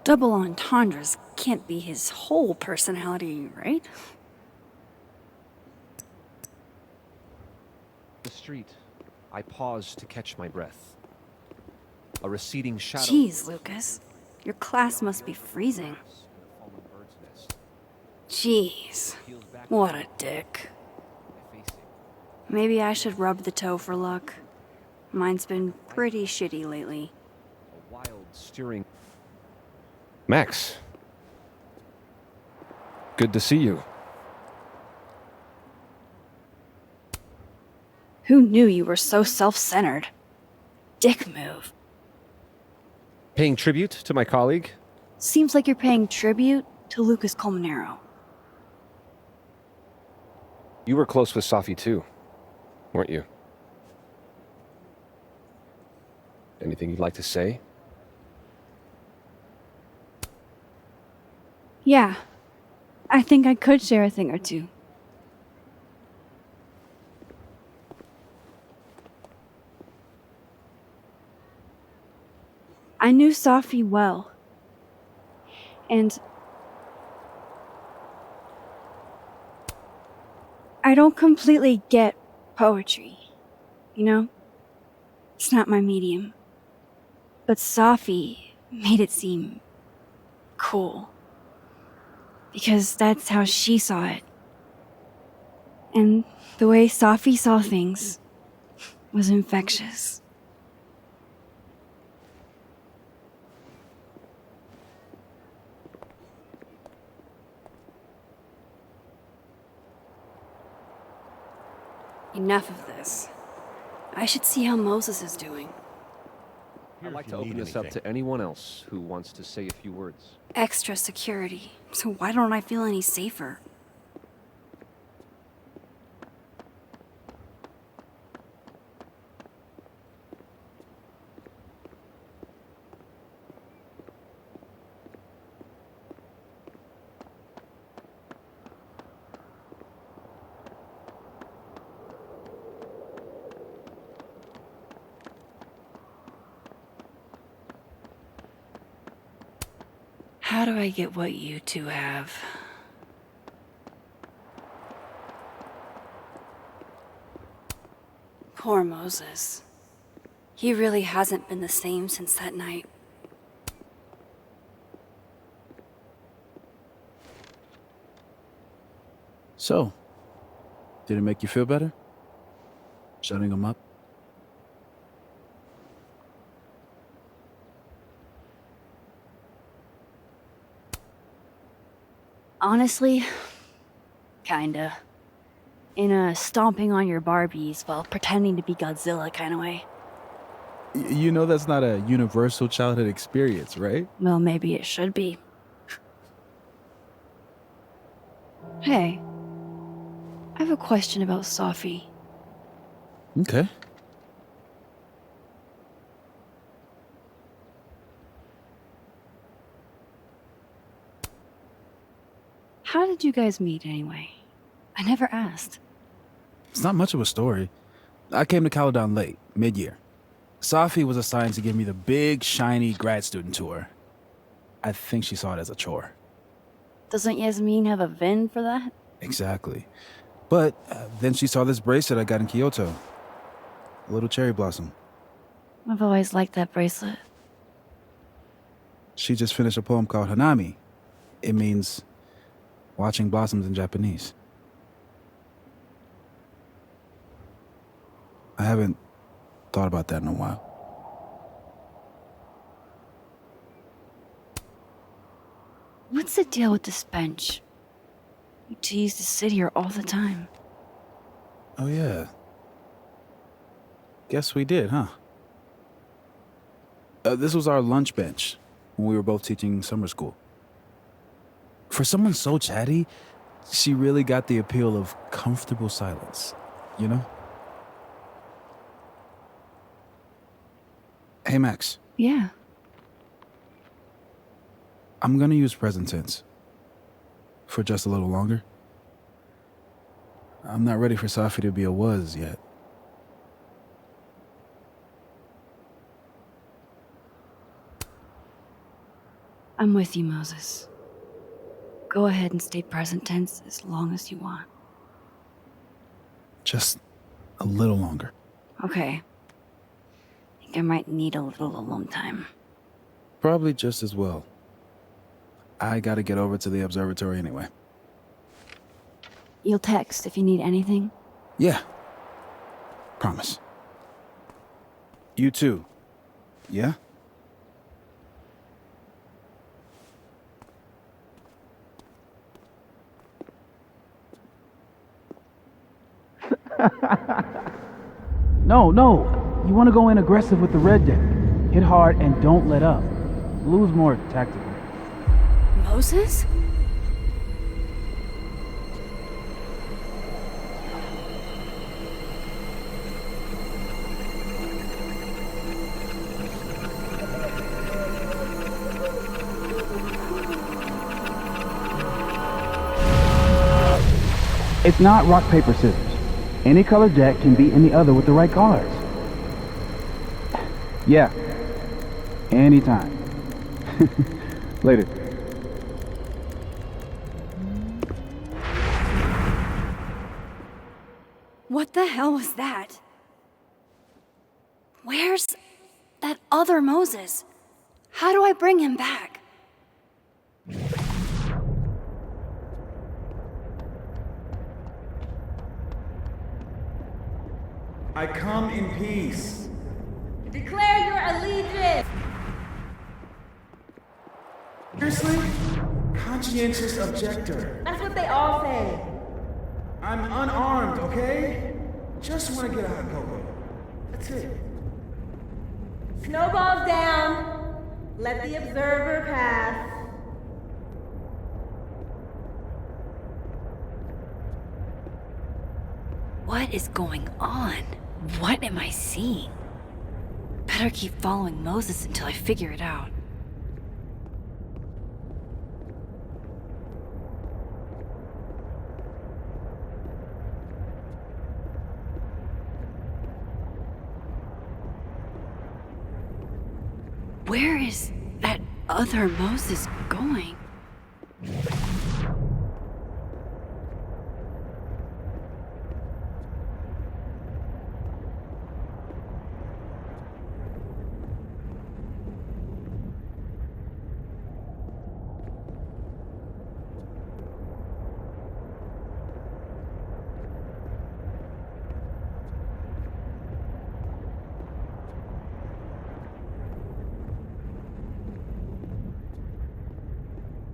Double entendres can't be his whole personality, right? The street. I paused to catch my breath. A receding shadow. Jeez, Lucas. Your class must be freezing. Jeez. What a dick. Maybe I should rub the toe for luck. Mine's been pretty shitty lately. A wild steering. Max. Good to see you. Who knew you were so self-centered? Dick move. Paying tribute to my colleague? Seems like you're paying tribute to Lucas Colmenero. You were close with Safi too, weren't you? Anything you'd like to say? Yeah. I think I could share a thing or two. I knew Safi well. And I don't completely get poetry, you know? It's not my medium. But Safi made it seem cool. Because that's how she saw it. And the way Safi saw things was infectious. Enough of this. I should see how Moses is doing. I'd like to open this up to anyone else who wants to say a few words. Extra security. So why don't I feel any safer? How do I get what you two have? Poor Moses. He really hasn't been the same since that night. So, did it make you feel better? Shutting him up? Honestly, kinda. In a stomping on your Barbies while pretending to be Godzilla kind of way. You know that's not a universal childhood experience, right? Well, maybe it should be. Hey, I have a question about Safi. Okay. How did you guys meet anyway? I never asked. It's not much of a story. I came to Caledon late, mid-year. Safi was assigned to give me the big, shiny grad student tour. I think she saw it as a chore. Doesn't Yasmin have a VIN for that? Exactly. But then she saw this bracelet I got in Kyoto. A little cherry blossom. I've always liked that bracelet. She just finished a poem called Hanami. It means watching blossoms in Japanese. I haven't thought about that in a while. What's the deal with this bench? You two used to sit here all the time. Oh, yeah. Guess we did, huh? This was our lunch bench when we were both teaching summer school. For someone so chatty, she really got the appeal of comfortable silence, you know? Hey, Max. Yeah. I'm gonna use present tense. For just a little longer. I'm not ready for Safi to be a was yet. I'm with you, Moses. Go ahead and stay present tense as long as you want. Just a little longer. Okay. I think I might need a little alone time. Probably just as well. I gotta get over to the observatory anyway. You'll text if you need anything? Yeah. Promise. You too. Yeah? No. You want to go in aggressive with the red deck. Hit hard and don't let up. Blue's more tactical. Moses? It's not rock, paper, scissors. Any color deck can beat any other with the right cards. Yeah. Anytime. Later. What the hell was that? Where's that other Moses? How do I bring him back? I come in peace. Declare your allegiance! Seriously? Conscientious objector. That's what they all say. I'm unarmed, okay? Just want to get out of Coco. That's it. Snowballs down. Let the observer pass. What is going on? What am I seeing? Better keep following Moses until I figure it out. Where is that other Moses going?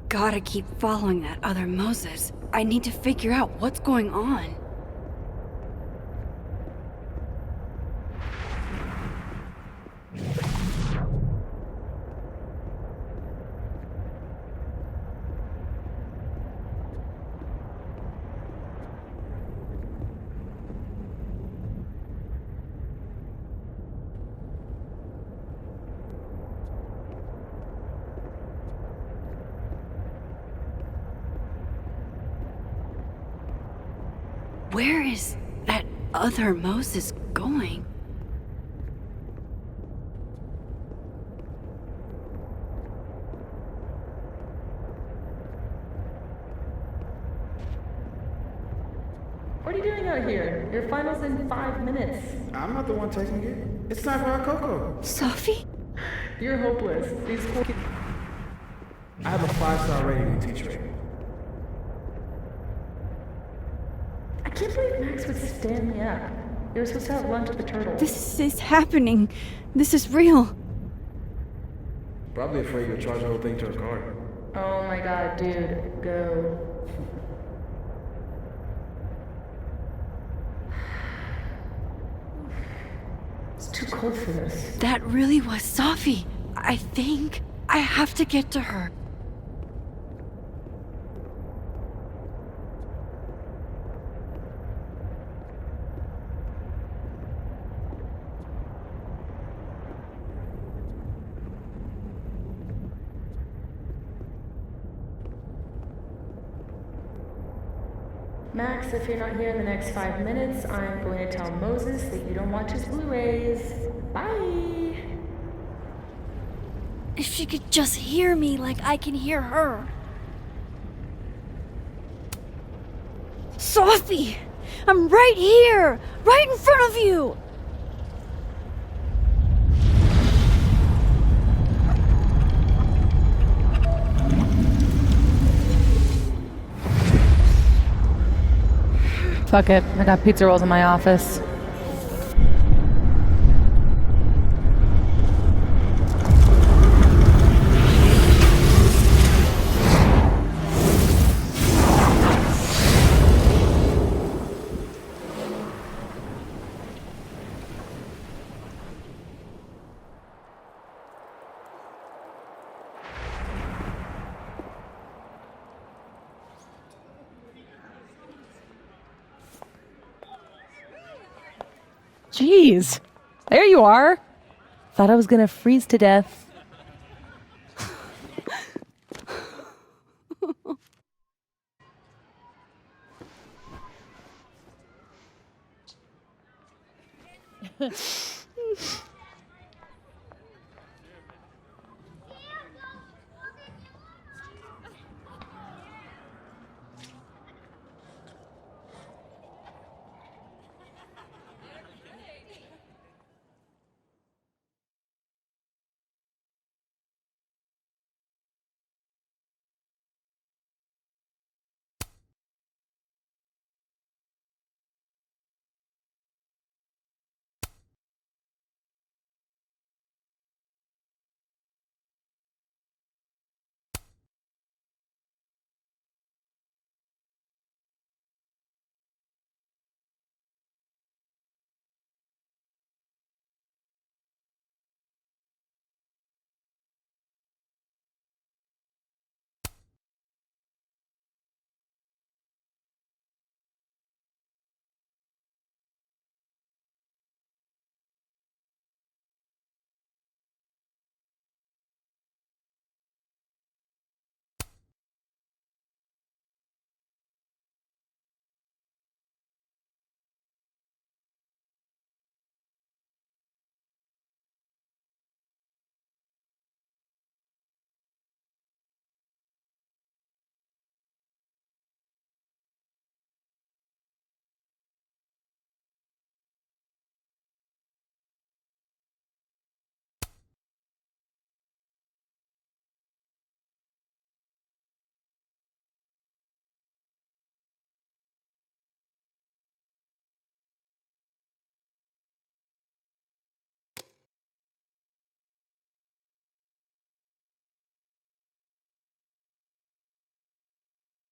Gotta keep following that other Moses. I need to figure out what's going on. Where is that other Moses going? What are you doing out here? Your final's in 5 minutes. I'm not the one taking it. It's time for our Coco. Sophie? You're hopeless. These cool kids. I have a 5-star rating in teacher rating. I can't believe Max would stand me up. You were supposed to have lunch at the Turtle. This is happening. This is real. Probably afraid you'll charge the whole thing to her card. Oh my god, dude. Go. It's too cold for this. That really was Sophie. I think I have to get to her. Max, if you're not here in the next 5 minutes, I'm going to tell Moses that you don't watch his Blu-rays. Bye! If she could just hear me like I can hear her. Sophie! I'm right here! Right in front of you! Fuck it. I got pizza rolls in my office. Jeez. There you are. Thought I was gonna freeze to death.